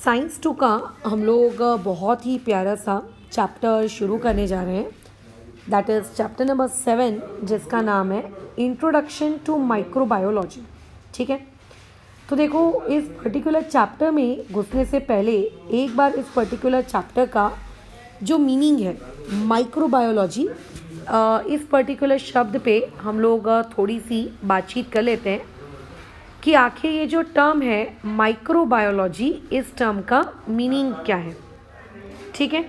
Science 2 का हम लोग बहुत ही प्यारा सा चैप्टर शुरू करने जा रहे हैं। दैट इज़ चैप्टर नंबर 7, जिसका नाम है इंट्रोडक्शन टू माइक्रोबायोलॉजी। ठीक है, तो देखो इस पर्टिकुलर चैप्टर में घुसने से पहले एक बार इस पर्टिकुलर चैप्टर का जो मीनिंग है माइक्रोबायोलॉजी, इस पर्टिकुलर शब्द पे हम लोग थोड़ी सी बातचीत कर लेते हैं कि आखिर ये जो टर्म है माइक्रोबायोलॉजी, इस टर्म का मीनिंग क्या है। ठीक है,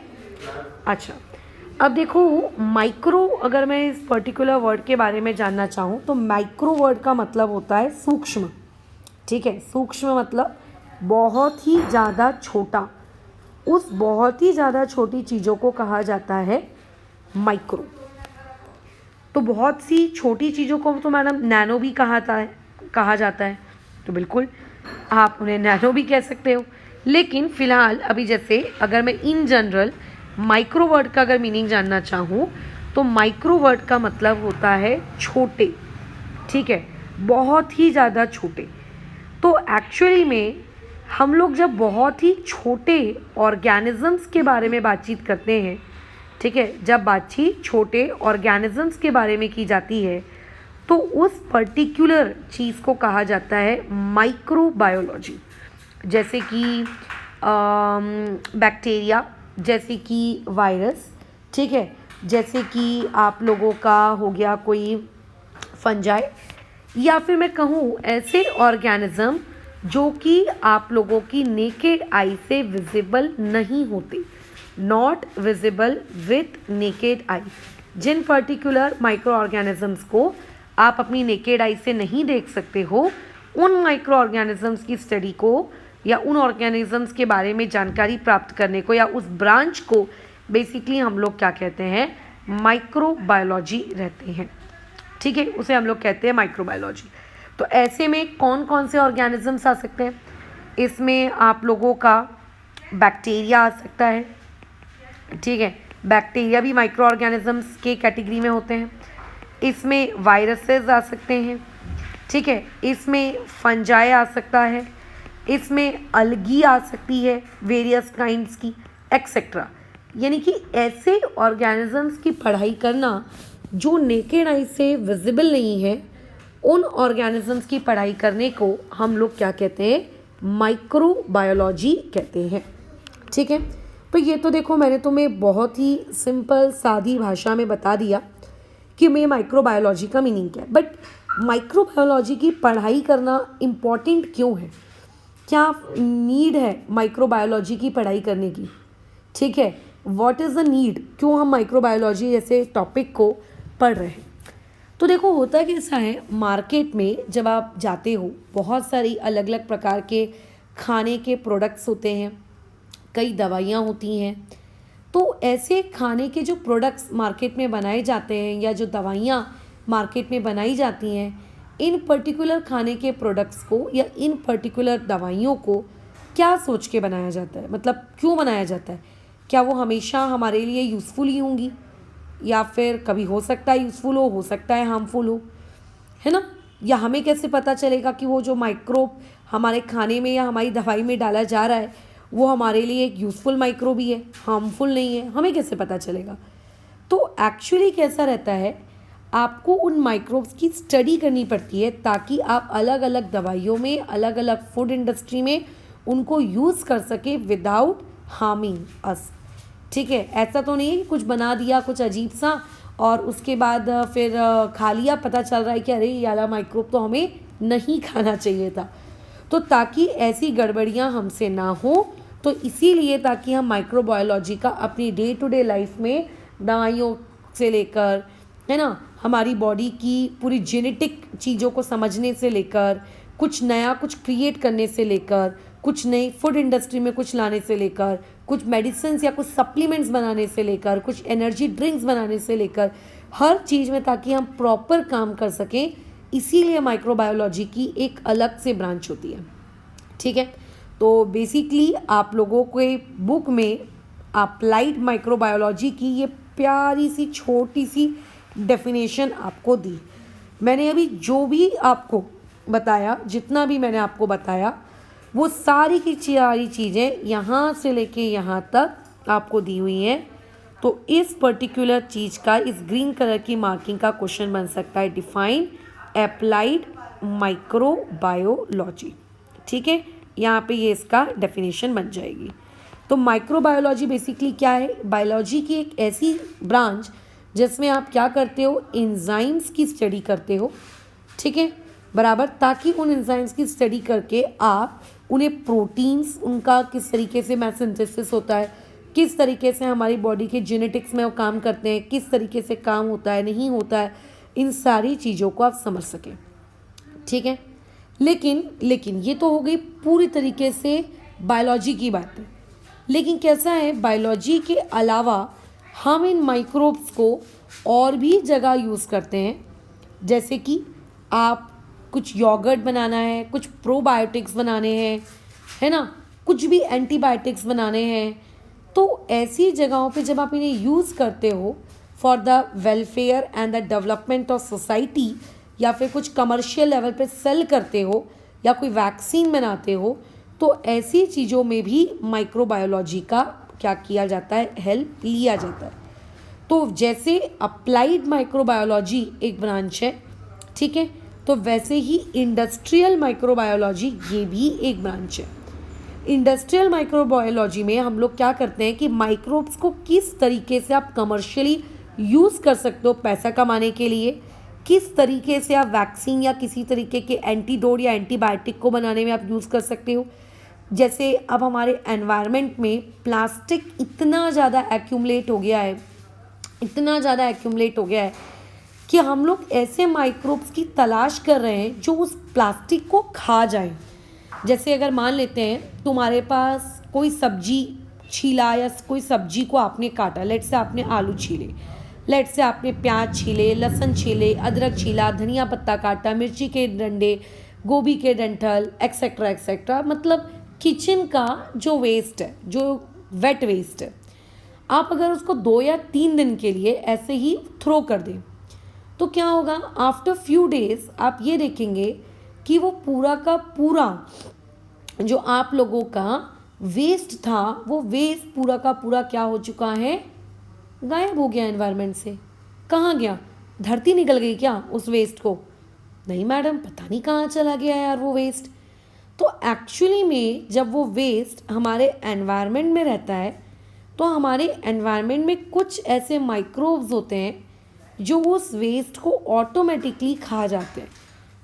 अच्छा, अब देखो माइक्रो, अगर मैं इस पर्टिकुलर वर्ड के बारे में जानना चाहूँ तो माइक्रो वर्ड का मतलब होता है सूक्ष्म। ठीक है, सूक्ष्म मतलब बहुत ही ज़्यादा छोटा। उस बहुत ही ज़्यादा छोटी चीज़ों को कहा जाता है माइक्रो। तो बहुत सी छोटी चीज़ों को तो मैडम नैनो भी कहा जाता है, तो बिल्कुल आप उन्हें नैनो भी कह सकते हो। लेकिन फ़िलहाल अभी जैसे अगर मैं इन जनरल माइक्रो वर्ड का अगर मीनिंग जानना चाहूँ तो माइक्रो वर्ड का मतलब होता है छोटे। ठीक है, बहुत ही ज़्यादा छोटे। तो एक्चुअली में हम लोग जब बहुत ही छोटे ऑर्गेनिजम्स के बारे में बातचीत करते हैं, ठीक है, जब बातचीत छोटे ऑर्गेनिजम्स के बारे में की जाती है तो उस पर्टिकुलर चीज़ को कहा जाता है माइक्रोबायोलॉजी। जैसे कि बैक्टीरिया, जैसे कि वायरस, ठीक है, जैसे कि आप लोगों का हो गया कोई फंजाई, या फिर मैं कहूँ ऐसे ऑर्गेनिज्म जो कि आप लोगों की नेकेड आई से विजिबल नहीं होते, not visible with naked eye. जिन पर्टिकुलर माइक्रो ऑर्गेनिजम्स को आप अपनी नेकेड आई से नहीं देख सकते हो, उन माइक्रो ऑर्गेनिजम्स की स्टडी को या उन ऑर्गेनिजम्स के बारे में जानकारी प्राप्त करने को या उस ब्रांच को बेसिकली हम लोग क्या कहते हैं, माइक्रोबायोलॉजी रहते हैं। ठीक है, उसे हम लोग कहते हैं माइक्रोबायोलॉजी। तो ऐसे में कौन कौन से ऑर्गेनिजम्स आ सकते हैं? इसमें आप लोगों का बैक्टीरिया आ सकता है। ठीक है, बैक्टीरिया भी माइक्रो ऑर्गेनिजम्स के कैटेगरी में होते हैं। इसमें वायरसेस आ सकते हैं। ठीक है, इसमें फंजाई आ सकता है, इसमें अलगी आ सकती है वेरियस काइंड्स की, एक्सेट्रा। यानी कि ऐसे ऑर्गेनिजम्स की पढ़ाई करना जो नेकेड आई से विजिबल नहीं है, उन ऑर्गेनिजम्स की पढ़ाई करने को हम लोग क्या कहते हैं, माइक्रोबायोलॉजी कहते हैं। ठीक है, तो ये तो देखो मैंने तुम्हें बहुत ही सिंपल सादी भाषा में बता दिया कि मैं माइक्रोबायोलॉजी का मीनिंग क्या है। बट माइक्रोबायोलॉजी की पढ़ाई करना इम्पॉर्टेंट क्यों है? क्या नीड है माइक्रोबायोलॉजी की पढ़ाई करने की? ठीक है, व्हाट इज़ द नीड, क्यों हम माइक्रोबायोलॉजी जैसे टॉपिक को पढ़ रहे हैं? तो देखो होता कैसा है, मार्केट में जब आप जाते हो बहुत सारी अलग अलग प्रकार के खाने के प्रोडक्ट्स होते हैं, कई दवाइयाँ होती हैं। तो ऐसे खाने के जो प्रोडक्ट्स मार्केट में बनाए जाते हैं या जो दवाइयाँ मार्केट में बनाई जाती हैं, इन पर्टिकुलर खाने के प्रोडक्ट्स को या इन पर्टिकुलर दवाइयों को क्या सोच के बनाया जाता है, मतलब क्यों बनाया जाता है? क्या वो हमेशा हमारे लिए यूज़फुल ही होंगी, या फिर कभी हो सकता है यूज़फुल हो सकता है हार्मफुल हो, है ना? या हमें कैसे पता चलेगा कि वो जो माइक्रोब हमारे खाने में या हमारी दवाई में डाला जा रहा है वो हमारे लिए एक यूज़फुल माइक्रोब ही है, हार्मफुल नहीं है? हमें कैसे पता चलेगा? तो एक्चुअली कैसा रहता है, आपको उन माइक्रोब्स की स्टडी करनी पड़ती है ताकि आप अलग अलग दवाइयों में, अलग अलग फूड इंडस्ट्री में उनको यूज़ कर सके विदाउट हार्मिंग अस। ठीक है, ऐसा तो नहीं है कि कुछ बना दिया कुछ अजीब सा और उसके बाद फिर खा लिया, पता चल रहा है कि अरे ये वाला माइक्रोब तो हमें नहीं खाना चाहिए था। तो ताकि ऐसी गड़बड़ियाँ हमसे ना हो, तो इसीलिए ताकि हम माइक्रोबायोलॉजी का अपनी डे टू डे लाइफ में दवाइयों से लेकर, है ना, हमारी बॉडी की पूरी जेनेटिक चीज़ों को समझने से लेकर, कुछ नया कुछ क्रिएट करने से लेकर, कुछ नई फूड इंडस्ट्री में कुछ लाने से लेकर, कुछ मेडिसिन या कुछ सप्लीमेंट्स बनाने से लेकर, कुछ एनर्जी ड्रिंक्स बनाने से लेकर, हर चीज़ में ताकि हम प्रॉपर काम कर सकें, इसीलिए माइक्रोबायोलॉजी की एक अलग से ब्रांच होती है। ठीक है, तो बेसिकली आप लोगों के बुक में अप्लाइड माइक्रोबायोलॉजी की ये प्यारी सी छोटी सी डेफिनेशन आपको दी। मैंने अभी जो भी आपको बताया, जितना भी मैंने आपको बताया, वो सारी की सारी चीज़ें यहाँ से लेके यहाँ तक आपको दी हुई हैं। तो इस पर्टिकुलर चीज़ का, इस ग्रीन कलर की मार्किंग का क्वेश्चन बन सकता है डिफाइन एप्लाइड माइक्रोबायोलॉजी। ठीक है, यहाँ पे ये इसका डेफिनेशन बन जाएगी। तो माइक्रोबायोलॉजी बेसिकली क्या है? बायोलॉजी की एक ऐसी ब्रांच जिसमें आप क्या करते हो, एंजाइम्स की स्टडी करते हो। ठीक है, बराबर, ताकि उन एंजाइम्स की स्टडी करके आप उन्हें प्रोटीन्स, उनका किस तरीके से सिंथेसिस होता है, किस तरीके से हमारी बॉडी के जेनेटिक्स में वो काम करते हैं, किस तरीके से काम होता है, नहीं होता है, इन सारी चीज़ों को आप समझ सकें। ठीक है, लेकिन ये तो हो गई पूरी तरीके से बायोलॉजी की बात है। लेकिन कैसा है, बायोलॉजी के अलावा हम इन माइक्रोब्स को और भी जगह यूज़ करते हैं। जैसे कि आप कुछ योगर्ट बनाना है, कुछ प्रोबायोटिक्स बनाने हैं, है ना, कुछ भी एंटीबायोटिक्स बनाने हैं, तो ऐसी जगहों पे जब आप इन्हें यूज़ करते हो for the welfare and the development of society, या फिर कुछ कमर्शियल लेवल पे सेल करते हो, या कोई वैक्सीन बनाते हो, तो ऐसी चीज़ों में भी माइक्रोबायोलॉजी का क्या किया जाता है, हेल्प लिया जाता है। तो जैसे अप्लाइड माइक्रोबायोलॉजी एक ब्रांच है, ठीक है, तो वैसे ही इंडस्ट्रियल माइक्रोबायोलॉजी ये भी एक ब्रांच है। इंडस्ट्रियल माइक्रोबायोलॉजी में हम लोग क्या करते हैं कि माइक्रोब्स को किस तरीके से आप कमर्शियली यूज़ कर सकते हो पैसा कमाने के लिए, किस तरीके से आप वैक्सीन या किसी तरीके के एंटीडोट या एंटीबायोटिक को बनाने में आप यूज़ कर सकते हो। जैसे अब हमारे एनवायरनमेंट में प्लास्टिक इतना ज़्यादा एक्यूमुलेट हो गया है, इतना ज़्यादा एक्यूमुलेट हो गया है कि हम लोग ऐसे माइक्रोब्स की तलाश कर रहे हैं जो उस प्लास्टिक को खा जाए। जैसे अगर मान लेते हैं तुम्हारे पास कोई सब्जी छीला, या कोई सब्जी को आपने काटा, लेट से आपने आलू छीले, लेट से आपने प्याज छीले, लहसुन छीले, अदरक छीला, धनिया पत्ता काटा, मिर्ची के डंडे, गोभी के डंठल, एक्सेट्रा एक्सेट्रा, मतलब किचन का जो वेस्ट है, जो वेट वेस्ट है, आप अगर उसको 2 या 3 दिन के लिए ऐसे ही थ्रो कर दें, तो क्या होगा, आफ्टर फ्यू डेज आप ये देखेंगे कि वो पूरा का पूरा जो आप लोगों का वेस्ट था, वो वेस्ट पूरा का पूरा क्या हो चुका है, गायब हो गया एनवायरनमेंट से। कहाँ गया? धरती निकल गई क्या उस वेस्ट को? नहीं मैडम, पता नहीं कहाँ चला गया यार वो वेस्ट। तो एक्चुअली में जब वो वेस्ट हमारे एनवायरनमेंट में रहता है, तो हमारे एनवायरनमेंट में कुछ ऐसे माइक्रोब्स होते हैं जो उस वेस्ट को ऑटोमेटिकली खा जाते हैं।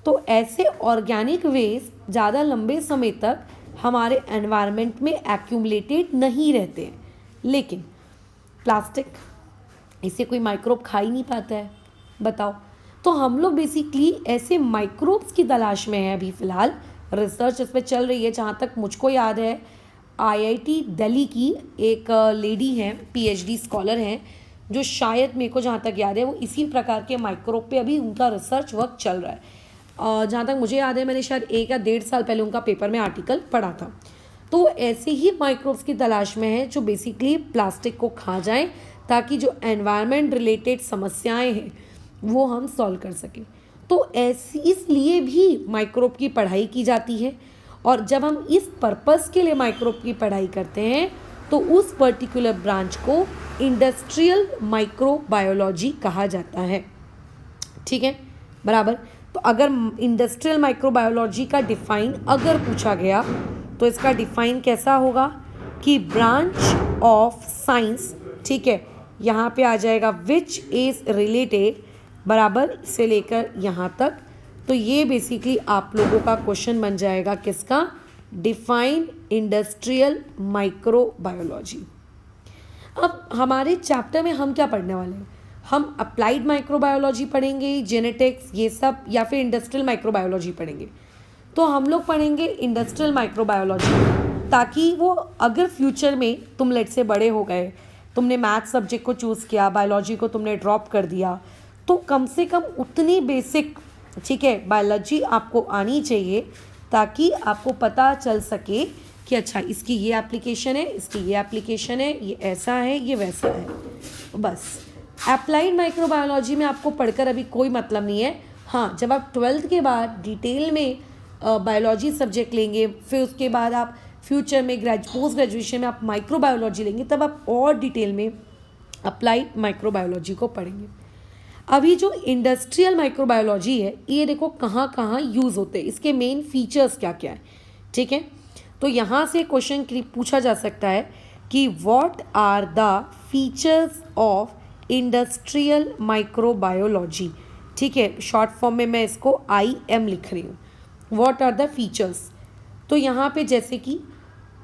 तो ऐसे ऑर्गेनिक वेस्ट ज़्यादा लंबे समय तक हमारे एनवायरनमेंट में एक्यूमुलेटेड नहीं रहते हैं। लेकिन प्लास्टिक, इसे कोई माइक्रोब खा ही नहीं पाता है, बताओ। तो हम लोग बेसिकली ऐसे माइक्रोब्स की तलाश में हैं। अभी फ़िलहाल रिसर्च इस पर चल रही है। जहाँ तक मुझको याद है, आईआईटी दिल्ली की एक लेडी हैं, पीएचडी स्कॉलर हैं, जो शायद मेरे को जहाँ तक याद है वो इसी प्रकार के माइक्रोब पे अभी उनका रिसर्च वर्क चल रहा है। जहाँ तक मुझे याद है, मैंने शायद 1 या 1.5 साल पहले उनका पेपर में आर्टिकल पढ़ा था। तो ऐसे ही माइक्रोब्स की तलाश में है जो बेसिकली प्लास्टिक को खा जाएं, ताकि जो एनवायरनमेंट रिलेटेड समस्याएं हैं वो हम सॉल्व कर सकें। तो ऐसी इसलिए भी माइक्रोब की पढ़ाई की जाती है। और जब हम इस पर्पस के लिए माइक्रोब की पढ़ाई करते हैं, तो उस पर्टिकुलर ब्रांच को इंडस्ट्रियल माइक्रोबायोलॉजी कहा जाता है। ठीक है, बराबर। तो अगर इंडस्ट्रियल माइक्रोबायोलॉजी का डिफाइन अगर पूछा गया, तो इसका डिफाइन कैसा होगा कि ब्रांच ऑफ साइंस, ठीक है, यहाँ पे आ जाएगा विच इज़ रिलेटेड, बराबर, से लेकर यहाँ तक। तो ये बेसिकली आप लोगों का क्वेश्चन बन जाएगा किसका, डिफाइन इंडस्ट्रियल माइक्रोबायोलॉजी। अब हमारे चैप्टर में हम क्या पढ़ने वाले हैं, हम अप्लाइड माइक्रोबायोलॉजी पढ़ेंगे, जेनेटिक्स, ये सब, या फिर इंडस्ट्रियल माइक्रोबायोलॉजी पढ़ेंगे। तो हम लोग पढ़ेंगे इंडस्ट्रियल माइक्रोबायोलॉजी, ताकि वो अगर फ्यूचर में तुम लेट से बड़े हो गए, तुमने मैथ सब्जेक्ट को चूज़ किया, बायोलॉजी को तुमने ड्रॉप कर दिया, तो कम से कम उतनी बेसिक, ठीक है, बायोलॉजी आपको आनी चाहिए, ताकि आपको पता चल सके कि अच्छा इसकी ये एप्लीकेशन है, इसकी ये एप्लीकेशन है, ये ऐसा है, ये वैसा है। बस अप्लाइड माइक्रोबायोलॉजी में आपको पढ़कर अभी कोई मतलब नहीं है। हाँ, जब आप 12th के बाद डिटेल में बायोलॉजी सब्जेक्ट लेंगे, फिर उसके बाद आप फ्यूचर में पोस्ट ग्रेजुएशन में आप माइक्रोबायोलॉजी लेंगे, तब आप और डिटेल में अप्लाइड माइक्रोबायोलॉजी को पढ़ेंगे। अभी जो इंडस्ट्रियल माइक्रोबायोलॉजी है, ये देखो कहाँ कहाँ यूज़ होते हैं, इसके मेन फीचर्स क्या क्या है, ठीक है। तो यहाँ से क्वेश्चन पूछा जा सकता है कि what are the features of industrial microbiology, ठीक है। शॉर्ट फॉर्म में मैं इसको IM लिख रही हूँ, व्हाट आर द फीचर्स। तो यहाँ पे जैसे कि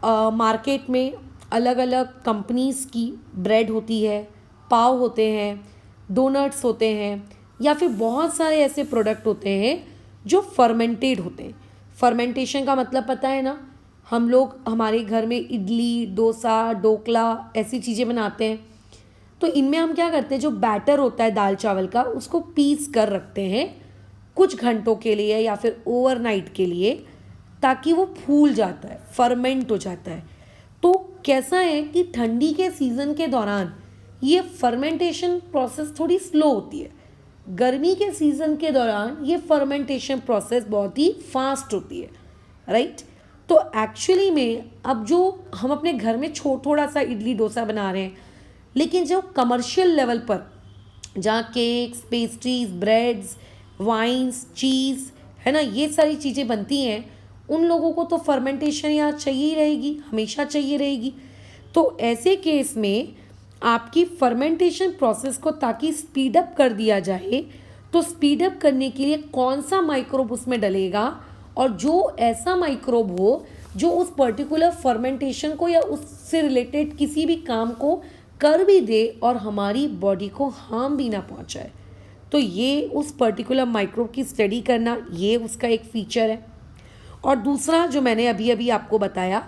मार्केट में अलग अलग कंपनीज़ की ब्रेड होती है, पाव होते हैं, डोनट्स होते हैं, या फिर बहुत सारे ऐसे प्रोडक्ट होते हैं जो फर्मेंटेड होते हैं। फर्मेंटेशन का मतलब पता है ना, हम लोग हमारे घर में इडली, डोसा, ढोकला ऐसी चीज़ें बनाते हैं। तो इनमें हम क्या करते हैं, जो बैटर होता है दाल चावल का, उसको पीस कर रखते हैं कुछ घंटों के लिए या फिर ओवरनाइट के लिए, ताकि वो फूल जाता है, फर्मेंट हो जाता है। तो कैसा है कि ठंडी के सीज़न के दौरान ये फर्मेंटेशन प्रोसेस थोड़ी स्लो होती है, गर्मी के सीज़न के दौरान ये फर्मेंटेशन प्रोसेस बहुत ही फास्ट होती है, राइट। तो एक्चुअली में अब जो हम अपने घर में थोड़ा सा इडली डोसा बना रहे हैं, लेकिन जो कमर्शियल लेवल पर जहाँ केक्स, पेस्ट्रीज, ब्रेड्स, वाइन्स, चीज़ है ना, ये सारी चीज़ें बनती हैं, उन लोगों को तो फर्मेंटेशन यहाँ चाहिए ही रहेगी, हमेशा चाहिए रहेगी। तो ऐसे केस में आपकी फर्मेंटेशन प्रोसेस को ताकि स्पीड अप कर दिया जाए, तो स्पीड अप करने के लिए कौन सा माइक्रोब उसमें डलेगा, और जो ऐसा माइक्रोब हो जो उस पर्टिकुलर फर्मेंटेशन को या उससे रिलेटेड किसी भी काम को कर भी दे और हमारी बॉडी को हार्म भी ना पहुंचाए। तो ये उस पर्टिकुलर माइक्रोब की स्टडी करना, ये उसका एक फीचर है। और दूसरा जो मैंने अभी अभी आपको बताया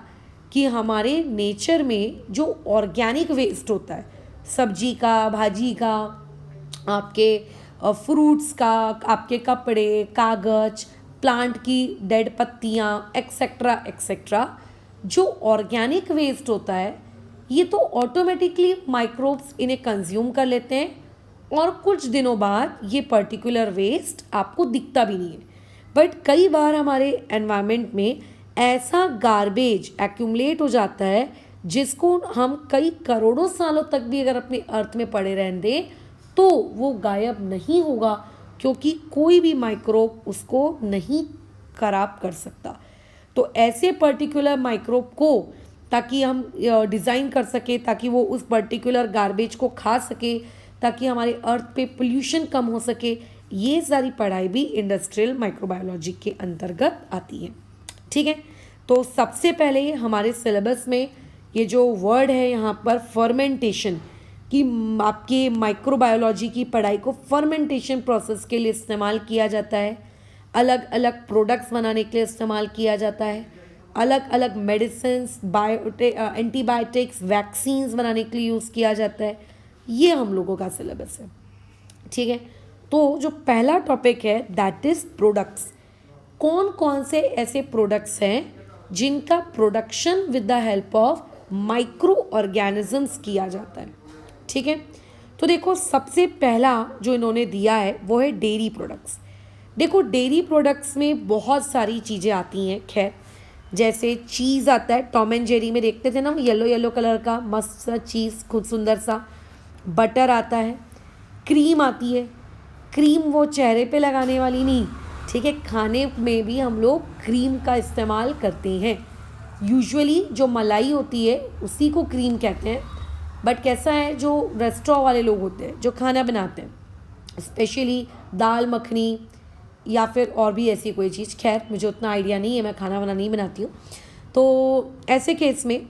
कि हमारे नेचर में जो ऑर्गेनिक वेस्ट होता है, सब्जी का, भाजी का, आपके फ्रूट्स का, आपके कपड़े, कागज, प्लांट की डेड पत्तियाँ, एक्सेट्रा एक्सेट्रा, जो ऑर्गेनिक वेस्ट होता है, ये तो ऑटोमेटिकली माइक्रोब्स इन्हें कंज्यूम कर लेते हैं और कुछ दिनों बाद ये पर्टिकुलर वेस्ट आपको दिखता भी नहीं है। बट कई बार हमारे एनवायरनमेंट में ऐसा गार्बेज एक्यूमुलेट हो जाता है जिसको हम कई करोड़ों सालों तक भी अगर अपने अर्थ में पड़े रहने दें तो वो गायब नहीं होगा, क्योंकि कोई भी माइक्रोब उसको नहीं खराब कर सकता। तो ऐसे पर्टिकुलर माइक्रोब को ताकि हम डिज़ाइन कर सके, ताकि वो उस पर्टिकुलर गार्बेज को खा सके, ताकि हमारे अर्थ पे पोल्यूशन कम हो सके, ये सारी पढ़ाई भी इंडस्ट्रियल माइक्रोबायोलॉजी के अंतर्गत आती है, ठीक है। तो सबसे पहले हमारे सिलेबस में ये जो वर्ड है यहाँ पर फर्मेंटेशन, कि आपके माइक्रोबायोलॉजी की पढ़ाई को फर्मेंटेशन प्रोसेस के लिए इस्तेमाल किया जाता है, अलग अलग प्रोडक्ट्स बनाने के लिए इस्तेमाल किया जाता है, अलग अलग मेडिसिन्स, एंटीबायोटिक्स, वैक्सीन्स बनाने के लिए यूज़ किया जाता है। ये हम लोगों का सिलेबस है, ठीक है। तो जो पहला टॉपिक है दैट इज़ प्रोडक्ट्स। कौन कौन से ऐसे प्रोडक्ट्स हैं जिनका production with the help of micro organisms किया जाता है, ठीक है। तो देखो सबसे पहला जो इन्होंने दिया है वो है डेयरी प्रोडक्ट्स। देखो डेयरी प्रोडक्ट्स में बहुत सारी चीज़ें आती हैं, खैर जैसे चीज़ आता है, टॉम एंड जेरी में देखते थे ना, वो येलो येलो कलर का मस्त सा चीज़, खुद सुंदर सा। बटर आता है, क्रीम आती है, क्रीम वो चेहरे पे लगाने वाली नहीं, ठीक है, खाने में भी हम लोग क्रीम का इस्तेमाल करते हैं। यूजुअली जो मलाई होती है उसी को क्रीम कहते हैं, बट कैसा है जो रेस्टोरेंट वाले लोग होते हैं जो खाना बनाते हैं, स्पेशली दाल मखनी या फिर और भी ऐसी कोई चीज़, खैर मुझे उतना आइडिया नहीं है, मैं खाना वाना नहीं बनाती हूँ, तो ऐसे केस में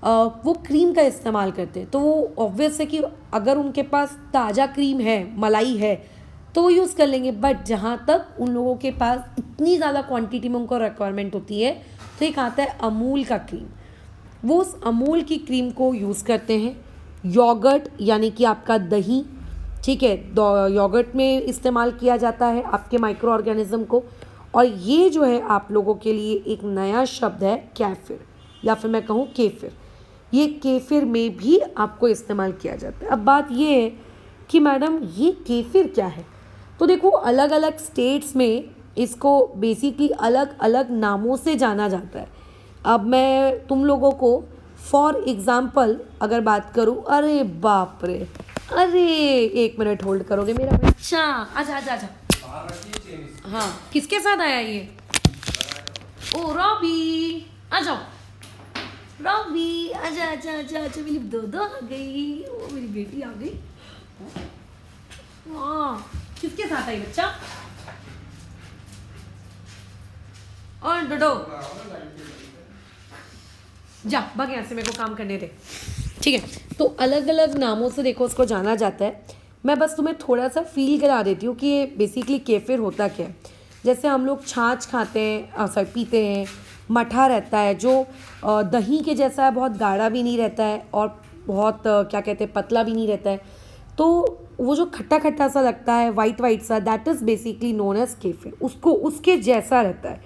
वो क्रीम का इस्तेमाल करते हैं। तो वो ऑब्वियस है कि अगर उनके पास ताज़ा क्रीम है, मलाई है, तो वो यूज़ कर लेंगे। बट जहाँ तक उन लोगों के पास इतनी ज़्यादा क्वांटिटी में उनको रिक्वायरमेंट होती है, तो एक आता है अमूल का क्रीम, वो उस अमूल की क्रीम को यूज़ करते हैं। योगर्ट यानी कि आपका दही, ठीक है, योगर्ट में इस्तेमाल किया जाता है आपके माइक्रो ऑर्गेनिज्म को। और ये जो है आप लोगों के लिए एक नया शब्द है कैफिर, या फिर मैं कहूँ केफिर। ये केफिर में भी आपको इस्तेमाल किया जाता है। अब बात ये है कि मैडम ये केफिर क्या है, तो देखो अलग अलग स्टेट्स में इसको बेसिकली अलग अलग नामों से जाना जाता है। अब मैं तुम लोगों को फॉर एग्ज़ाम्पल अगर बात करूँ, अरे बाप रे, अरे 1 मिनट होल्ड करोगे मेरा बच्चा? आजा आजा आजा। हाँ, किसके साथ आया ये? ओ रॉबी, आ जाओ रॉबी, आजा आजा आजा आजा, मेरी दो आ गई, ओ मेरी बेटी आ गई। हाँ, किसके साथ आई बच्चा? और डोडो जा भाग यहाँ से, मेरे को काम करने दे। ठीक है, तो अलग अलग नामों से देखो उसको जाना जाता है। मैं बस तुम्हें थोड़ा सा फील करा देती हूँ कि ये बेसिकली केफिर होता क्या है। जैसे हम लोग छाछ खाते हैं, सॉरी पीते हैं, मठा रहता है जो दही के जैसा है, बहुत गाढ़ा भी नहीं रहता है और बहुत क्या कहते हैं पतला भी नहीं रहता है। तो वो जो खट्टा खट्टा सा लगता है, वाइट वाइट सा, that is basically known as kefir. उसको उसके जैसा रहता है,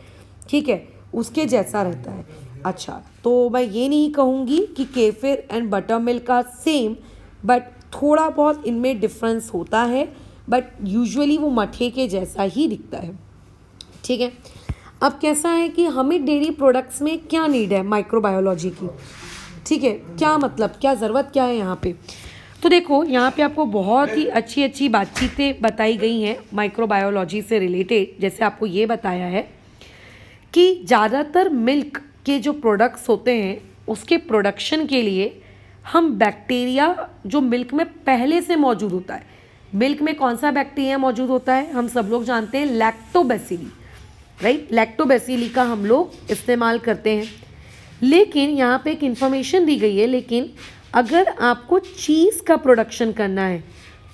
ठीक है, उसके जैसा रहता है। अच्छा, तो मैं ये नहीं कहूँगी कि केफिर एंड बटर मिल्क का सेम, बट थोड़ा बहुत इनमें डिफरेंस होता है, बट यूजुअली वो मठे के जैसा ही दिखता है। ठीक है, अब कैसा है कि हमें डेयरी प्रोडक्ट्स में क्या नीड है माइक्रोबायोलॉजी की, ठीक है, क्या मतलब, क्या ज़रूरत क्या है यहाँ पे। तो देखो यहाँ पे आपको बहुत ही अच्छी अच्छी बातचीतें बताई गई हैं माइक्रोबायोलॉजी से रिलेटेड। जैसे आपको ये बताया है कि ज़्यादातर मिल्क के जो प्रोडक्ट्स होते हैं उसके प्रोडक्शन के लिए हम बैक्टीरिया जो मिल्क में पहले से मौजूद होता है, मिल्क में कौन सा बैक्टीरिया मौजूद होता है, हम सब लोग जानते हैं लैक्टोबैसिली, राइट, लैक्टोबैसिली का हम लोग इस्तेमाल करते हैं। लेकिन यहाँ पे एक इन्फॉर्मेशन दी गई है, लेकिन अगर आपको चीज़ का प्रोडक्शन करना है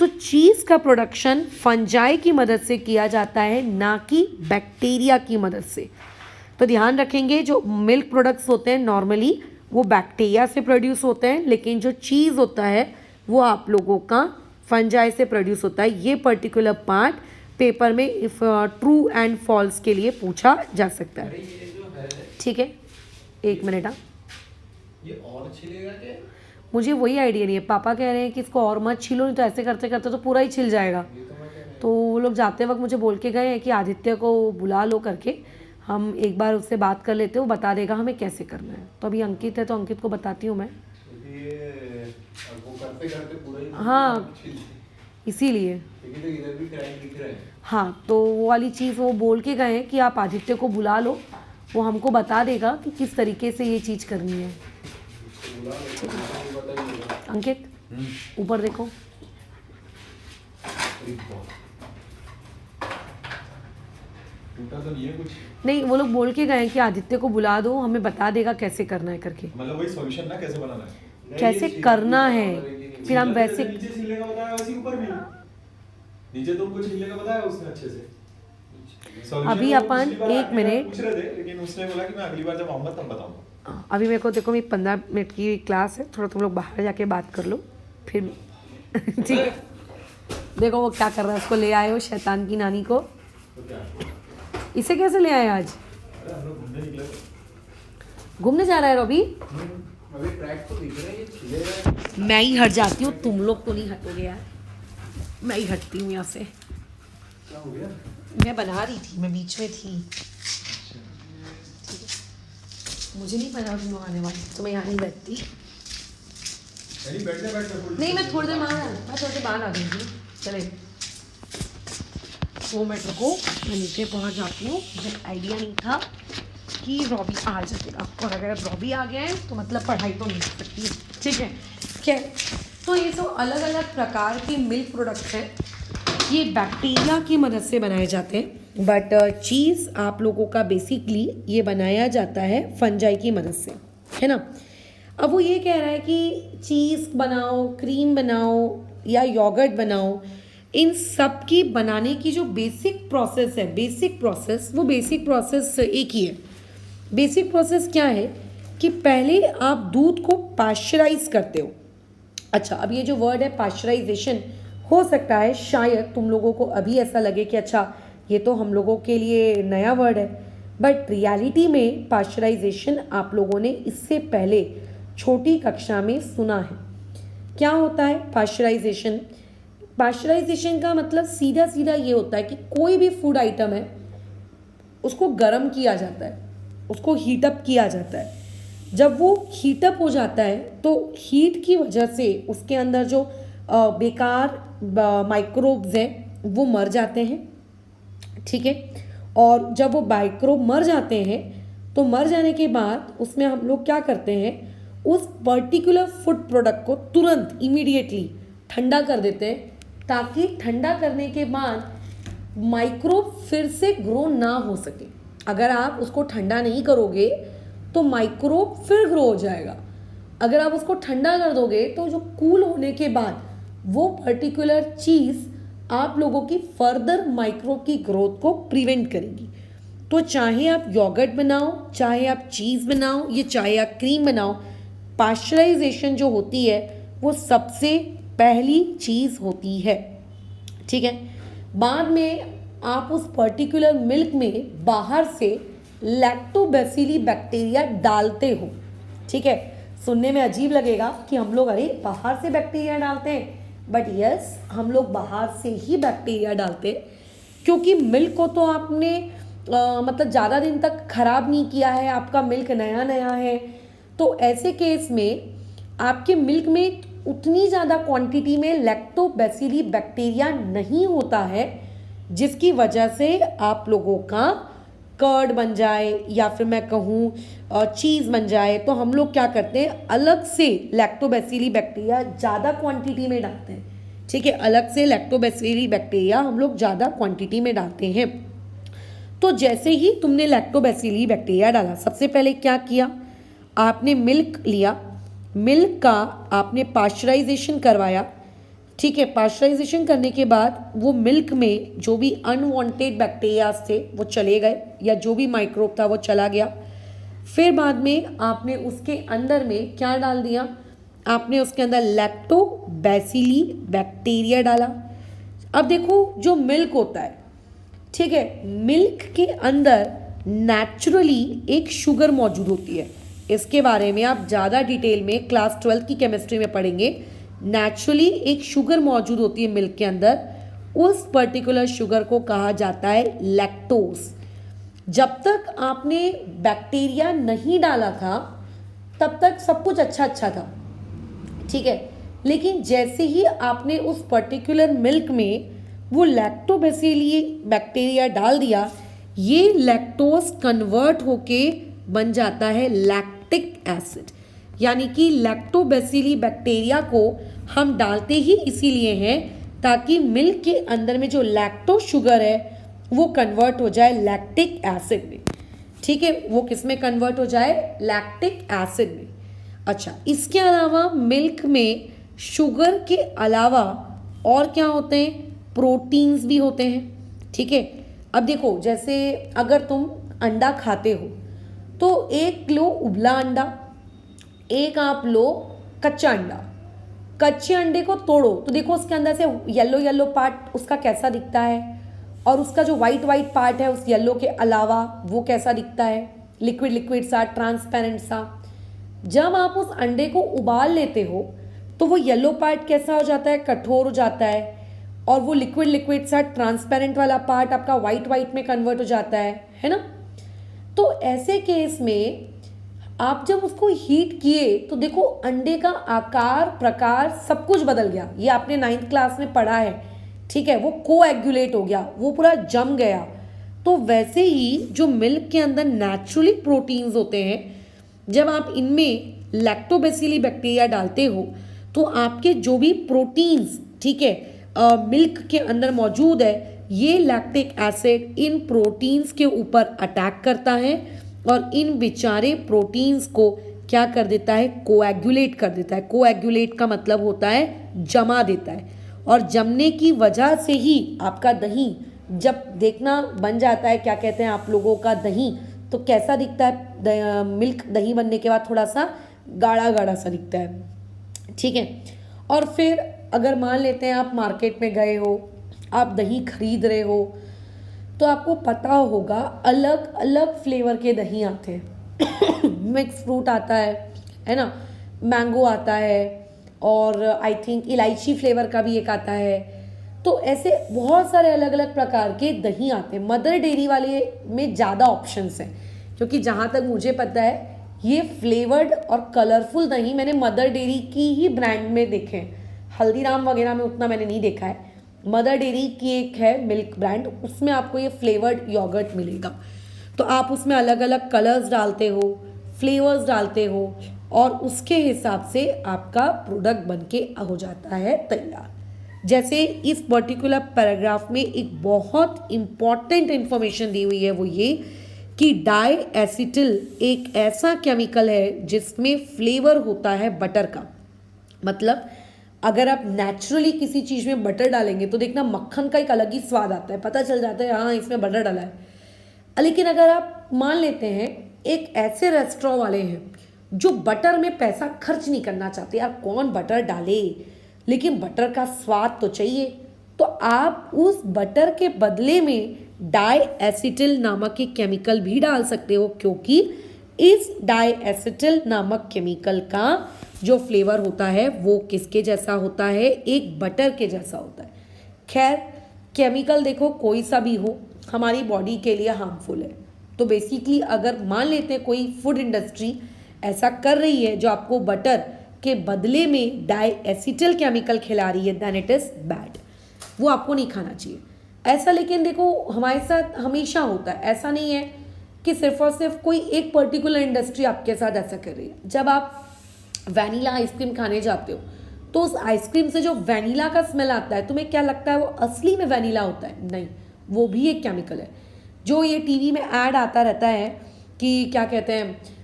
तो चीज़ का प्रोडक्शन फंजाई की मदद से किया जाता है, ना कि बैक्टीरिया की मदद से। तो ध्यान रखेंगे, जो मिल्क प्रोडक्ट्स होते हैं नॉर्मली वो बैक्टीरिया से प्रोड्यूस होते हैं, लेकिन जो चीज़ होता है वो आप लोगों का फंजाई से प्रोड्यूस होता है। ये पर्टिकुलर पार्ट पेपर में इफ ट्रू एंड फॉल्स के लिए पूछा जा सकता है। ठीक है, 1 मिनट। हाँ, ये और छिलेगा क्या? मुझे वही आइडिया नहीं है। पापा कह रहे हैं कि इसको और मत छीलो, नहीं तो ऐसे करते करते तो पूरा ही छिल जाएगा। तो वो लोग जाते वक्त मुझे बोल के गए हैं कि आदित्य को बुला लो करके, हम एक बार उससे बात कर लेते हैं, वो बता देगा हमें कैसे करना है। तो अभी अंकित है तो अंकित को बताती हूँ मैं। वो करते करते पूरा ही, हाँ, इसीलिए। इधर भी क्रैक दिख रहा है। हाँ, तो वो वाली चीज़ वो बोल के गए हैं कि आप आदित्य को बुला लो, वो हमको बता देगा कि किस तरीके से ये चीज़ करनी है। अंकित ऊपर देखो। टूटा तो नहीं है कुछ? नहीं, वो लोग बोल के गए कि आदित्य को बुला दो, हमें बता देगा कैसे करना है करके। मतलब वही सॉल्यूशन ना, कैसे बनाना है, कैसे करना है, फिर हम वैसे। नीचे छीलने का बताया, वैसे ऊपर भी नीचे तुमको छीलने का बताया उसने अच्छे से। अभी अपन 1 मिनट पूछ रहे थे, लेकिन उसने बोला कि मैं अगली बार जब आऊंगा तब बताऊंगा। अभी मेरे को देखो, मेरी 15 मिनट की क्लास है, थोड़ा तुम लोग बाहर जाके बात कर लो फिर। ठीक है, देखो वो क्या कर रहा है, उसको ले आए हो शैतान की नानी को। तो क्या, इसे कैसे ले आए आज? अरे हम लोग घूमने निकले थे। घूमने जा रहा है रॉबी? अभी ट्रैक तो दिख रहा है, ये छिलेगा। मैं ही हट जाती हूँ, तुम लोग तो नहीं हटोगे यार, मैं ही हटती हूँ यहाँ से। क्या हो गया? मैं बना रही थी, मैं बीच में थी। मुझे नहीं पता तुम लोग आने वाले, तो मैं यहाँ नहीं बैठती। नहीं, बैठने नहीं, मैं थोड़ी देर बाहर आ गई थी। चले 2 मिनट रुको, मैं नीचे पहुँच जाती हूँ। मुझे आइडिया नहीं था कि रॉबी आ जाएगा, और अगर रॉबी आ गया है तो मतलब पढ़ाई तो नहीं हो सकती। ठीक है, खैर, तो ये सब अलग अलग प्रकार के मिल्क प्रोडक्ट्स हैं, ये बैक्टीरिया की मदद से बनाए जाते हैं। बट चीज़ आप लोगों का बेसिकली ये बनाया जाता है फंजाई की मदद से, है ना। अब वो ये कह रहा है कि चीज़ बनाओ, क्रीम बनाओ या योगर्ट बनाओ, इन सब की बनाने की जो बेसिक प्रोसेस है, वो बेसिक प्रोसेस एक ही है। बेसिक प्रोसेस क्या है कि पहले आप दूध को पाश्चराइज करते हो। अच्छा, अब ये जो वर्ड है पाश्चराइजेशन, हो सकता है शायद तुम लोगों को अभी ऐसा लगे कि अच्छा ये तो हम लोगों के लिए नया वर्ड है, बट रियलिटी में पाश्चराइजेशन आप लोगों ने इससे पहले छोटी कक्षा में सुना है। क्या होता है पाश्चराइजेशन? पाश्चराइजेशन का मतलब सीधा सीधा ये होता है कि कोई भी फूड आइटम है, उसको गर्म किया जाता है, उसको हीटअप किया जाता है। जब वो हीटअप हो जाता है तो हीट की वजह से उसके अंदर जो बेकार माइक्रोब्स हैं वो मर जाते हैं, ठीक है। और जब वो माइक्रोब मर जाते हैं तो मर जाने के बाद उसमें हम लोग क्या करते हैं, उस पर्टिकुलर फूड प्रोडक्ट को तुरंत इमीडिएटली ठंडा कर देते हैं, ताकि ठंडा करने के बाद माइक्रोब फिर से ग्रो ना हो सके। अगर आप उसको ठंडा नहीं करोगे तो माइक्रोब फिर ग्रो हो जाएगा। अगर आप उसको ठंडा कर दोगे तो जो कूल होने के बाद वो पर्टिकुलर चीज़ आप लोगों की फर्दर माइक्रोब की ग्रोथ को प्रिवेंट करेगी। तो चाहे आप योगर्ट बनाओ, चाहे आप चीज़ बनाओ, या चाहे आप क्रीम बनाओ, पाश्चराइजेशन जो होती है वो सबसे पहली चीज़ होती है, ठीक है। बाद में आप उस पर्टिकुलर मिल्क में बाहर से लैक्टोबैसिली बैक्टीरिया डालते हो, ठीक है। सुनने में अजीब लगेगा कि हम लोग अरे बाहर से बैक्टीरिया डालते हैं, बट यस, हम लोग बाहर से ही बैक्टीरिया डालते हैं, क्योंकि मिल्क को तो आपने मतलब ज़्यादा दिन तक ख़राब नहीं किया है, आपका मिल्क नया नया है। तो ऐसे केस में आपके मिल्क में उतनी ज़्यादा क्वांटिटी में लैक्टोबैसिली बैक्टीरिया नहीं होता है, जिसकी वजह से आप लोगों का कर्ड बन जाए या फिर मैं कहूँ चीज़ बन जाए। तो हम लोग क्या करते हैं, अलग से लैक्टोबैसिली बैक्टीरिया ज़्यादा क्वांटिटी में डालते हैं, ठीक है। अलग से लैक्टोबैसिली बैक्टीरिया हम लोग ज़्यादा क्वांटिटी में डालते हैं। तो जैसे ही तुमने लैक्टोबैसिली बैक्टीरिया डाला, सबसे पहले क्या किया, आपने मिल्क लिया, मिल्क का आपने पाश्चराइजेशन करवाया, ठीक है। पाश्चराइजेशन करने के बाद वो मिल्क में जो भी अनवांटेड बैक्टीरियाज थे वो चले गए, या जो भी माइक्रोब था वो चला गया। फिर बाद में आपने उसके अंदर में क्या डाल दिया, आपने उसके अंदर लैक्टोबैसिली बैक्टीरिया डाला। अब देखो जो मिल्क होता है, ठीक है, मिल्क के अंदर नेचुरली एक शुगर मौजूद होती है। इसके बारे में आप ज़्यादा डिटेल में क्लास 12 की केमिस्ट्री में पढ़ेंगे। नेचुरली एक शुगर मौजूद होती है मिल्क के अंदर, उस पर्टिकुलर शुगर को कहा जाता है लैक्टोज। जब तक आपने बैक्टीरिया नहीं डाला था तब तक सब कुछ अच्छा अच्छा था, ठीक है। लेकिन जैसे ही आपने उस पर्टिकुलर मिल्क में वो लैक्टोबैसिली बैक्टीरिया डाल दिया, ये लैक्टोज कन्वर्ट होके बन जाता है लैक्टिक एसिड। यानी कि लैक्टोबैसिली बैक्टीरिया को हम डालते ही इसीलिए हैं ताकि मिल्क के अंदर में जो लैक्टो शुगर है वो कन्वर्ट हो जाए लैक्टिक एसिड में, ठीक है। वो किस में कन्वर्ट हो जाए, लैक्टिक एसिड में। अच्छा, इसके अलावा मिल्क में शुगर के अलावा और क्या होते हैं, प्रोटीन्स भी होते हैं, ठीक है। अब देखो, जैसे अगर तुम अंडा खाते हो तो एक लो उबला अंडा, एक आप लो कच्चा अंडा। कच्चे अंडे को तोड़ो तो देखो उसके अंदर से येलो येलो पार्ट उसका कैसा दिखता है, और उसका जो वाइट वाइट पार्ट है उस येलो के अलावा वो कैसा दिखता है, लिक्विड लिक्विड सा, ट्रांसपेरेंट सा। जब आप उस अंडे को उबाल लेते हो तो वो येलो पार्ट कैसा हो जाता है, कठोर हो जाता है, और वो लिक्विड लिक्विड सा ट्रांसपेरेंट वाला पार्ट आपका वाइट वाइट में कन्वर्ट हो जाता है ना। तो ऐसे केस में आप जब उसको हीट किए तो देखो अंडे का आकार प्रकार सब कुछ बदल गया। ये आपने 9th क्लास में पढ़ा है, ठीक है। वो कोएगुलेट हो गया, वो पूरा जम गया। तो वैसे ही जो मिल्क के अंदर नेचुरली प्रोटीन्स होते हैं, जब आप इनमें लैक्टोबैसिली बैक्टीरिया डालते हो तो आपके जो भी प्रोटीन्स, ठीक है, मिल्क के अंदर मौजूद है, ये लैक्टिक एसिड इन प्रोटीन्स के ऊपर अटैक करता है और इन बेचारे प्रोटीन्स को क्या कर देता है, कोएगुलेट कर देता है। कोएगुलेट का मतलब होता है जमा देता है, और जमने की वजह से ही आपका दही जब देखना बन जाता है, क्या कहते हैं आप लोगों का दही, तो कैसा दिखता है, मिल्क दही बनने के बाद थोड़ा सा गाढ़ा गाढ़ा सा दिखता है, ठीक है। और फिर अगर मान लेते हैं आप मार्केट में गए हो, आप दही खरीद रहे हो, तो आपको पता होगा अलग अलग फ्लेवर के दही आते हैं। मिक्स फ्रूट आता है ना, मैंगो आता है, और आई थिंक इलायची फ्लेवर का भी एक आता है। तो ऐसे बहुत सारे अलग अलग प्रकार के दही आते हैं। मदर डेयरी वाले में ज़्यादा ऑप्शंस हैं, क्योंकि जहाँ तक मुझे पता है ये फ्लेवर्ड और कलरफुल दही मैंने मदर डेयरी की ही ब्रांड में देखे हैं। हल्दीराम वगैरह में उतना मैंने नहीं देखा है। मदर डेयरी की एक है मिल्क ब्रांड, उसमें आपको ये फ्लेवर्ड योगर्ट मिलेगा। तो आप उसमें अलग अलग कलर्स डालते हो, फ्लेवर्स डालते हो, और उसके हिसाब से आपका प्रोडक्ट बन के हो जाता है तैयार। जैसे इस पर्टिकुलर पैराग्राफ में एक बहुत इम्पॉर्टेंट इंफॉर्मेशन दी हुई है, वो ये कि डाई एसिटिल एक ऐसा केमिकल है जिसमें फ्लेवर होता है बटर का। मतलब अगर आप नेचुरली किसी चीज़ में बटर डालेंगे तो देखना मक्खन का एक अलग ही स्वाद आता है, पता चल जाता है हाँ इसमें बटर डाला है। लेकिन अगर आप मान लेते हैं एक ऐसे रेस्टोरेंट वाले हैं जो बटर में पैसा खर्च नहीं करना चाहते, यार कौन बटर डाले, लेकिन बटर का स्वाद तो चाहिए, तो आप उस बटर के बदले में डाई एसिटिल नामक एक केमिकल भी डाल सकते हो, क्योंकि इस डाई एसिटिल नामक केमिकल का जो फ्लेवर होता है वो किसके जैसा होता है, एक बटर के जैसा होता है। खैर केमिकल देखो कोई सा भी हो हमारी बॉडी के लिए हार्मफुल है। तो बेसिकली अगर मान लेते हैं कोई फूड इंडस्ट्री ऐसा कर रही है जो आपको बटर के बदले में डाई एसिटिल केमिकल खिला रही है, देन इट इज़ बैड, वो आपको नहीं खाना चाहिए ऐसा। लेकिन देखो हमारे साथ हमेशा होता है, ऐसा नहीं है कि सिर्फ और सिर्फ कोई एक पर्टिकुलर इंडस्ट्री आपके साथ ऐसा कर रही है। जब आप वैनिला आइसक्रीम खाने जाते हो तो उस आइसक्रीम से जो वैनिला का स्मेल आता है तुम्हें क्या लगता है वो असली में वैनिला होता है? नहीं, वो भी एक केमिकल है। जो ये टीवी में ऐड आता रहता है कि क्या कहते हैं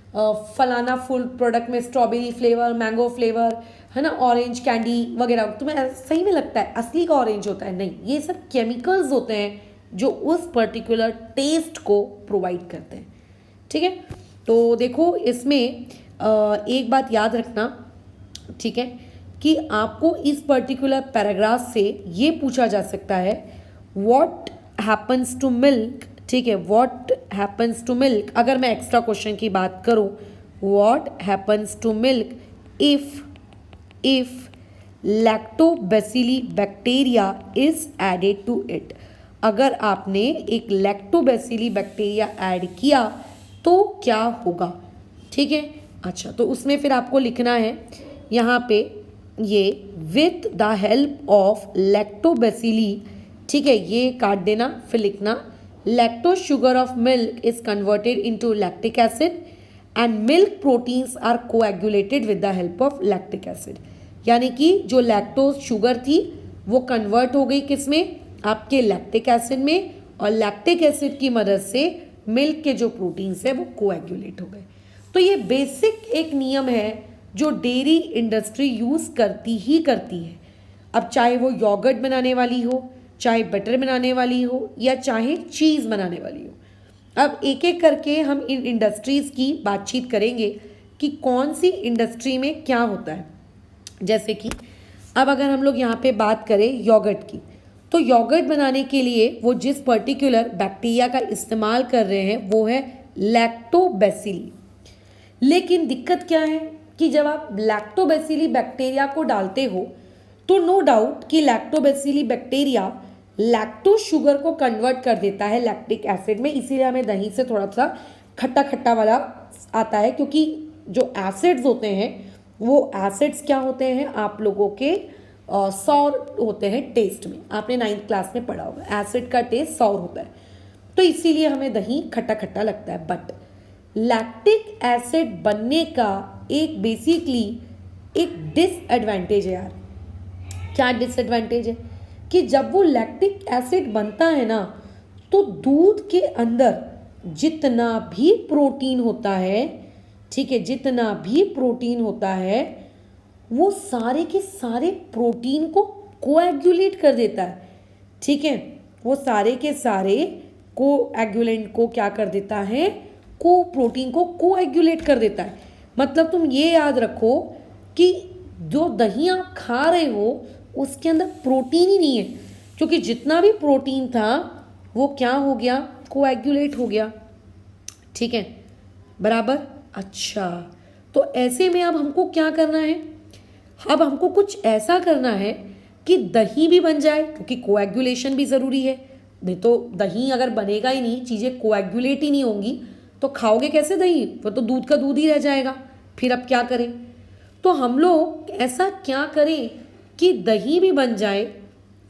फलाना फूड प्रोडक्ट में स्ट्रॉबेरी फ्लेवर, मैंगो फ्लेवर, है ना, ऑरेंज कैंडी वगैरह, तुम्हें सही में लगता है असली का ऑरेंज होता है? नहीं, ये सब केमिकल्स होते हैं जो उस पर्टिकुलर टेस्ट को प्रोवाइड करते हैं। ठीक है, तो देखो इसमें एक बात याद रखना, ठीक है, कि आपको इस पर्टिकुलर पैराग्राफ से ये पूछा जा सकता है व्हाट हैपन्स टू मिल्क। ठीक है, व्हाट हैपन्स टू मिल्क, अगर मैं एक्स्ट्रा क्वेश्चन की बात करूं, what happens to milk if lactobacilli bacteria is added to it. अगर आपने एक लैक्टोबैसिली बैक्टीरिया ऐड किया तो क्या होगा? ठीक है, अच्छा, तो उसमें फिर आपको लिखना है यहाँ पे ये with the help of lactobacilli. ठीक है, ये काट देना, फिर लिखना lactose sugar of milk is converted into lactic acid and milk proteins are coagulated with the help of lactic acid। यानी कि जो लैक्टोज शुगर थी वो कन्वर्ट हो गई किस में? आपके लैक्टिक एसिड में, और लैक्टिक एसिड की मदद से मिल्क के जो प्रोटीन्स है वो कोएगुलेट हो गए। तो ये बेसिक एक नियम है जो डेयरी इंडस्ट्री यूज़ करती ही करती है। अब चाहे वो योगर्ट बनाने वाली हो, चाहे बटर बनाने वाली हो, या चाहे चीज़ बनाने वाली हो। अब एक एक करके हम इन इंडस्ट्रीज़ की बातचीत करेंगे कि कौन सी इंडस्ट्री में क्या होता है। जैसे कि अब अगर हम लोग यहाँ पे बात करें योगर्ट की, तो योगर्ट बनाने के लिए वो जिस पर्टिकुलर बैक्टीरिया का इस्तेमाल कर रहे हैं वो है लैक्टोबैसिली। लेकिन दिक्कत क्या है कि जब आप लैक्टोबैसिली बैक्टीरिया को डालते हो तो नो डाउट कि लैक्टोबैसिली बैक्टीरिया लैक्टोज शुगर को कन्वर्ट कर देता है लैक्टिक एसिड में। इसीलिए हमें दही से थोड़ा सा खट्टा खट्टा वाला आता है, क्योंकि जो एसिड्स होते हैं वो एसिड्स क्या होते हैं आप लोगों के सॉर होते हैं टेस्ट में। आपने 9th क्लास में पढ़ा होगा एसिड का टेस्ट सॉर होता है, तो इसीलिए हमें दही खट्टा खट्टा लगता है। बट लैक्टिक एसिड बनने का एक बेसिकली एक डिसएडवांटेज है यार। क्या डिसएडवांटेज है कि जब वो लैक्टिक एसिड बनता है ना तो दूध के अंदर जितना भी प्रोटीन होता है, ठीक है, जितना भी प्रोटीन होता है वो सारे के सारे प्रोटीन को कोएगुलेट कर देता है। ठीक है, वो सारे के सारे कोएगुलेंट को क्या कर देता है, प्रोटीन को कोएगुलेट कर देता है। मतलब तुम ये याद रखो कि जो दही आप खा रहे हो उसके अंदर प्रोटीन ही नहीं है, क्योंकि जितना भी प्रोटीन था वो क्या हो गया, कोएगुलेट हो गया। ठीक है, बराबर। अच्छा, तो ऐसे में अब हमको क्या करना है, अब हमको कुछ ऐसा करना है कि दही भी बन जाए, क्योंकि कोएगुलेशन भी ज़रूरी है। नहीं तो दही अगर बनेगा ही नहीं, चीज़ें कोएगुलेट ही नहीं होंगी, तो खाओगे कैसे दही? वो तो दूध का दूध ही रह जाएगा। फिर अब क्या करें? तो हम लोग ऐसा क्या करें कि दही भी बन जाए,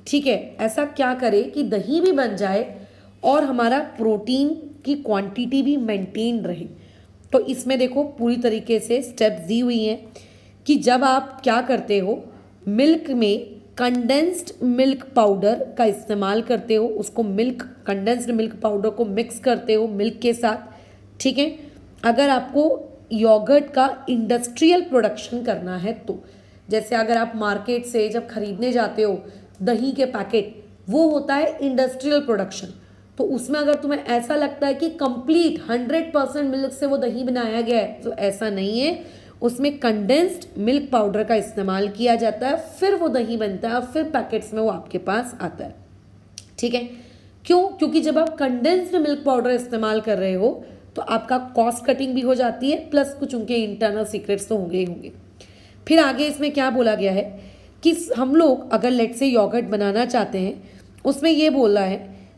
ठीक है, ऐसा क्या करें कि दही भी बन जाए और हमारा प्रोटीन की क्वांटिटी भी मेंटेन रहे। तो इसमें देखो पूरी तरीके से स्टेप्स दी हुई हैं कि जब आप क्या करते हो, मिल्क में कंडेंस्ड मिल्क पाउडर का इस्तेमाल करते हो, उसको कंडेंस्ड मिल्क पाउडर को मिक्स करते हो मिल्क के साथ, ठीक है। अगर आपको योगर्ट का इंडस्ट्रियल प्रोडक्शन करना है तो, जैसे अगर आप मार्केट से जब खरीदने जाते हो दही के पैकेट, वो होता है इंडस्ट्रियल प्रोडक्शन। तो उसमें अगर तुम्हें ऐसा लगता है कि कंप्लीट 100% मिल्क से वो दही बनाया गया है, तो ऐसा नहीं है। उसमें कंडेंस्ड मिल्क पाउडर का इस्तेमाल किया जाता है, फिर वो दही बनता है, फिर पैकेट्स में वो आपके पास आता है, ठीक है। क्यों? क्योंकि जब आप कंडेंस्ड मिल्क पाउडर इस्तेमाल कर रहे हो तो आपका कॉस्ट कटिंग भी हो जाती है, प्लस कुछ उनके इंटरनल सीक्रेट्स तो होंगे ही होंगे। फिर आगे इसमें क्या बोला गया है कि हम लोग अगर लेट से योगर्ट बनाना चाहते हैं, उसमें ये बोला है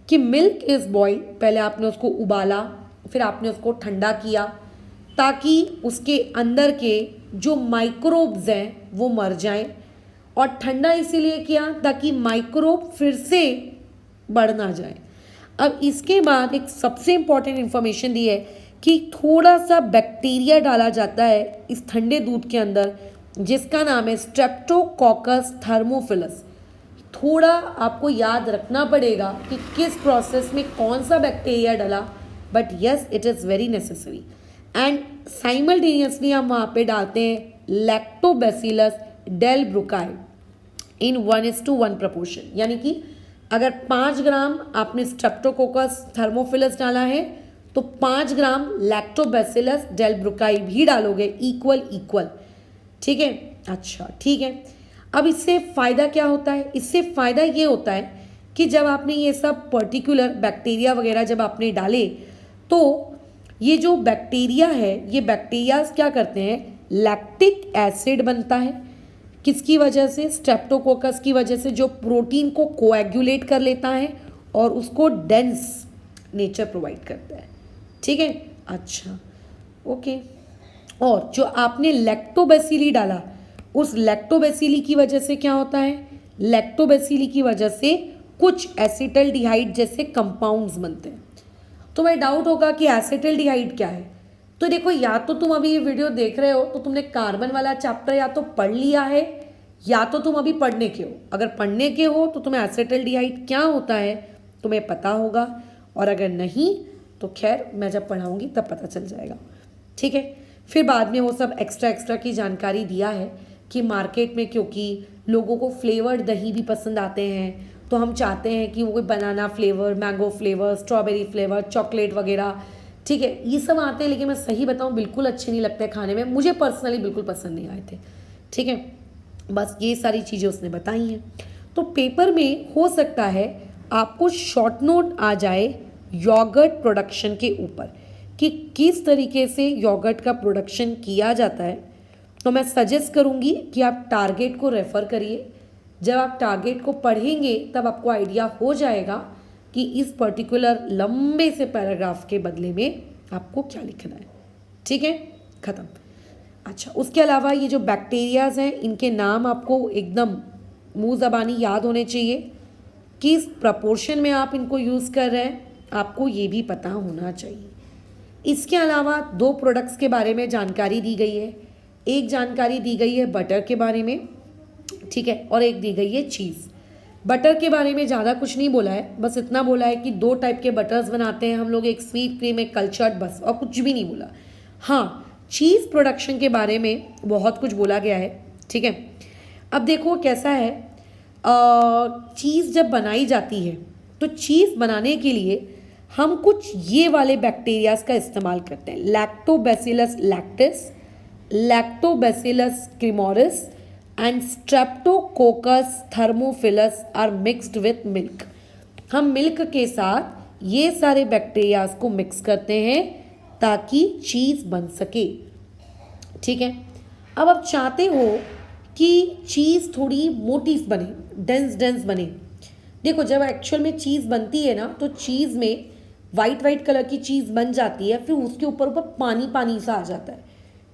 कि मिल्क इज़ बॉइल्ड, पहले आपने उसको उबाला, फिर आपने उसको ठंडा किया ताकि उसके अंदर के जो माइक्रोब्स हैं वो मर जाएं, और ठंडा इसीलिए किया ताकि माइक्रोब फिर से बढ़ ना जाए। अब इसके बाद एक सबसे इम्पॉर्टेंट इन्फॉर्मेशन दी है कि थोड़ा सा बैक्टीरिया डाला जाता है इस ठंडे दूध के अंदर, जिसका नाम है स्ट्रेप्टोकोकस थर्मोफिलस। थोड़ा आपको याद रखना पड़ेगा कि किस प्रोसेस में कौन सा बैक्टीरिया डला, but yes it is very necessary. And simultaneously हम वहाँ पे डालते हैं लैक्टोबैसिलस डेल्ब्रुकाई इन 1:1 प्रपोर्शन, यानी कि अगर 5 ग्राम आपने स्ट्रेप्टोकोकस थर्मोफिलस डाला है तो 5 ग्राम लैक्टोबैसिलस डेल्ब्रुकाई भी डालोगे, इक्वल, ठीक है। अच्छा ठीक है, अब इससे फ़ायदा क्या होता है? इससे फ़ायदा ये होता है कि जब आपने ये सब पर्टिकुलर बैक्टीरिया वगैरह जब आपने डाले, तो ये जो बैक्टीरिया है, ये बैक्टीरिया क्या करते हैं, लैक्टिक एसिड बनता है। किसकी वजह से? स्ट्रेप्टोकोकस की वजह से, जो प्रोटीन को कोएगुलेट कर लेता है और उसको डेंस नेचर प्रोवाइड करता है, ठीक है। अच्छा ओके, और जो आपने लैक्टोबैसिली डाला, उस लैक्टोबैसिली की वजह से क्या होता है, लैक्टोबैसिली की वजह से कुछ एसिटल्डिहाइड जैसे कंपाउंड्स बनते हैं। तो मैं डाउट होगा कि एसिटल्डिहाइड क्या है, तो देखो या तो तुम अभी ये वीडियो देख रहे हो तो तुमने कार्बन वाला चैप्टर या तो पढ़ लिया है, या तो तुम अभी पढ़ने के हो। अगर पढ़ने के हो तो तुम्हें एसिटल्डिहाइड क्या होता है तुम्हें पता होगा, और अगर नहीं तो खैर मैं जब पढ़ाऊंगी तब पता चल जाएगा, ठीक है। फिर बाद में वो सब एक्स्ट्रा की जानकारी दिया है कि मार्केट में क्योंकि लोगों को फ्लेवर्ड दही भी पसंद आते हैं, तो हम चाहते हैं कि वो कोई banana flavour, mango flavour, strawberry flavour, chocolate वगैरह, ठीक है, ये सब आते हैं। लेकिन मैं सही बताऊं बिल्कुल अच्छे नहीं लगते खाने में, मुझे पर्सनली बिल्कुल पसंद नहीं आए थे, ठीक है। बस ये सारी चीज़ें उसने बताई हैं। तो पेपर में हो सकता है आपको शॉर्ट नोट आ जाए योगर्ट प्रोडक्शन के ऊपर कि किस तरीके से योगर्ट का प्रोडक्शन किया जाता है। तो मैं सजेस्ट करूँगी कि आप टारगेट को रेफ़र करिए। जब आप टारगेट को पढ़ेंगे तब आपको आइडिया हो जाएगा कि इस पर्टिकुलर लंबे से पैराग्राफ के बदले में आपको क्या लिखना है, ठीक है, ख़त्म। अच्छा, उसके अलावा ये जो बैक्टीरियाज़ हैं इनके नाम आपको एकदम मुँह ज़बानी याद होने चाहिए, किस प्रपोर्शन में आप इनको यूज़ कर रहे हैं आपको ये भी पता होना चाहिए। इसके अलावा 2 प्रोडक्ट्स के बारे में जानकारी दी गई है। एक जानकारी दी गई है बटर के बारे में, ठीक है, और एक दी गई है चीज़। बटर के बारे में ज़्यादा कुछ नहीं बोला है, बस इतना बोला है कि 2 टाइप के बटर्स बनाते हैं हम लोग, एक स्वीट क्रीम, एक कल्चर्ड, बस, और कुछ भी नहीं बोला। हाँ, चीज़ प्रोडक्शन के बारे में बहुत कुछ बोला गया है, ठीक है। अब देखो कैसा है, चीज़ जब बनाई जाती है तो चीज़ बनाने के लिए हम कुछ ये वाले बैक्टीरियाज का इस्तेमाल करते हैं, Lactobacillus lactis, Lactobacillus cremoris and Streptococcus thermophilus are mixed with milk. हम मिल्क के साथ ये सारे बैक्टीरियाज को मिक्स करते हैं ताकि चीज़ बन सके, ठीक है। अब आप चाहते हो कि चीज़ थोड़ी मोटी बने, डेंस डेंस बने। देखो जब एक्चुअल में चीज़ बनती है ना तो चीज़ में वाइट वाइट कलर की चीज़ बन जाती है, फिर उसके ऊपर ऊपर पानी पानी सा आ जाता है,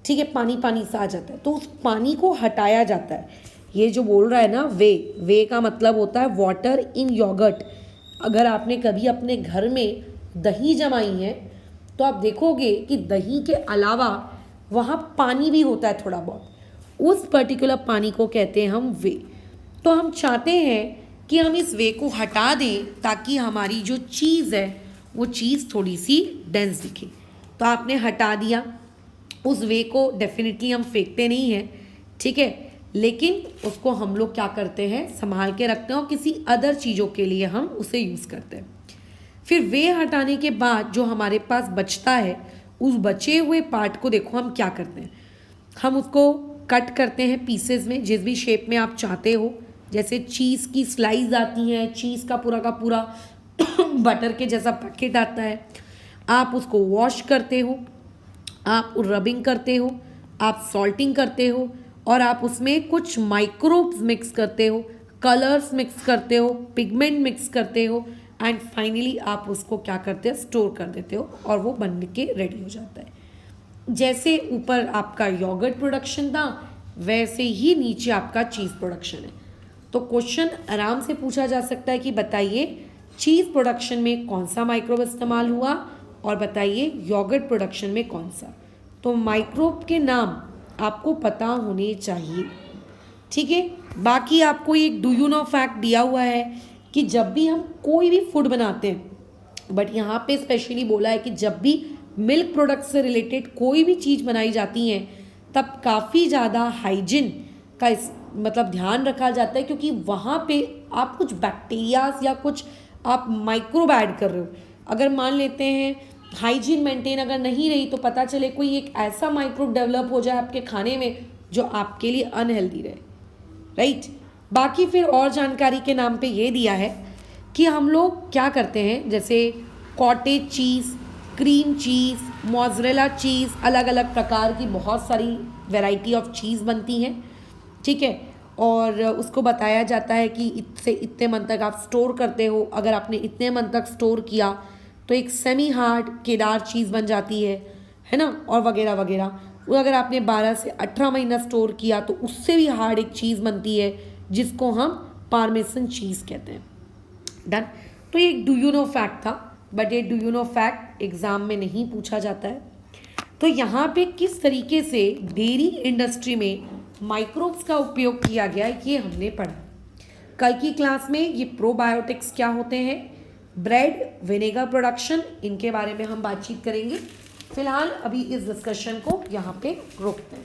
ठीक है, पानी पानी सा आ जाता है, तो उस पानी को हटाया जाता है। ये जो बोल रहा है ना वे का मतलब होता है वाटर इन योगर्ट। अगर आपने कभी अपने घर में दही जमाई है तो आप देखोगे कि दही के अलावा वहाँ पानी भी होता है थोड़ा बहुत, उस पर्टिकुलर पानी को कहते हैं हम वे। तो हम चाहते हैं कि हम इस वे को हटा दें ताकि हमारी जो चीज़ है वो चीज़ थोड़ी सी डेंस दिखे। तो आपने हटा दिया, उस वे को डेफिनेटली हम फेंकते नहीं हैं, ठीक है, लेकिन उसको हम लोग क्या करते हैं, संभाल के रखते हैं और किसी अदर चीज़ों के लिए हम उसे यूज़ करते हैं। फिर वे हटाने के बाद जो हमारे पास बचता है, उस बचे हुए पार्ट को देखो हम क्या करते हैं, हम उसको कट करते हैं पीसेस में, जिस भी शेप में आप चाहते हो। जैसे चीज़ की स्लाइस आती हैं, चीज़ का पूरा बटर के जैसा पैकेट आता है, आप उसको वॉश करते हो, आप रबिंग करते हो, आप सॉल्टिंग करते हो और आप उसमें कुछ माइक्रोब्स मिक्स करते हो, कलर्स मिक्स करते हो, पिगमेंट मिक्स करते हो एंड फाइनली आप उसको क्या करते हो, स्टोर कर देते हो और वो बन के रेडी हो जाता है। जैसे ऊपर आपका योगर्ट प्रोडक्शन था वैसे ही नीचे आपका चीज़ प्रोडक्शन है। तो क्वेश्चन आराम से पूछा जा सकता है कि बताइए चीज़ प्रोडक्शन में कौन सा माइक्रोब इस्तेमाल हुआ और बताइए योगर्ट प्रोडक्शन में कौन सा। तो माइक्रोब के नाम आपको पता होने चाहिए, ठीक है। बाकी आपको एक डू यू नो फैक्ट दिया हुआ है कि जब भी हम कोई भी फूड बनाते हैं, बट यहाँ पे स्पेशली बोला है कि जब भी मिल्क प्रोडक्ट से रिलेटेड कोई भी चीज़ बनाई जाती है तब काफ़ी ज़्यादा हाइजीन का मतलब ध्यान रखा जाता है, क्योंकि वहाँ पे आप कुछ बैक्टीरियाज या कुछ आप माइक्रोब ऐड कर रहे हो। अगर मान लेते हैं हाइजीन मेंटेन अगर नहीं रही तो पता चले कोई एक ऐसा माइक्रोब डेवलप हो जाए आपके खाने में जो आपके लिए अनहेल्दी रहे, राइट। बाकी फिर और जानकारी के नाम पे ये दिया है कि हम लोग क्या करते हैं, जैसे कॉटेज चीज़, क्रीम चीज़, मोज़रेला चीज़, अलग अलग प्रकार की बहुत सारी वैरायटी ऑफ चीज़ बनती हैं, ठीक है। और उसको बताया जाता है कि इससे इतने मन तक आप स्टोर करते हो, अगर आपने इतने मन तक स्टोर किया तो एक सेमी हार्ड केदार चीज़ बन जाती है ना, और वगैरह वगैरह। वो अगर आपने 12 से 18 महीना स्टोर किया तो उससे भी हार्ड एक चीज़ बनती है जिसको हम पार्मेसन चीज़ कहते हैं। डन। तो ये एक डू यू नो फैक्ट था, बट ये do you know fact exam में नहीं पूछा जाता है। तो यहाँ पे किस तरीके से डेयरी इंडस्ट्री में माइक्रोब्स का उपयोग किया गया है ये हमने पढ़ा। कल की क्लास में ये प्रोबायोटिक्स क्या होते हैं, ब्रेड विनेगर प्रोडक्शन, इनके बारे में हम बातचीत करेंगे। फिलहाल अभी इस डिस्कशन को यहाँ पे रोकते हैं।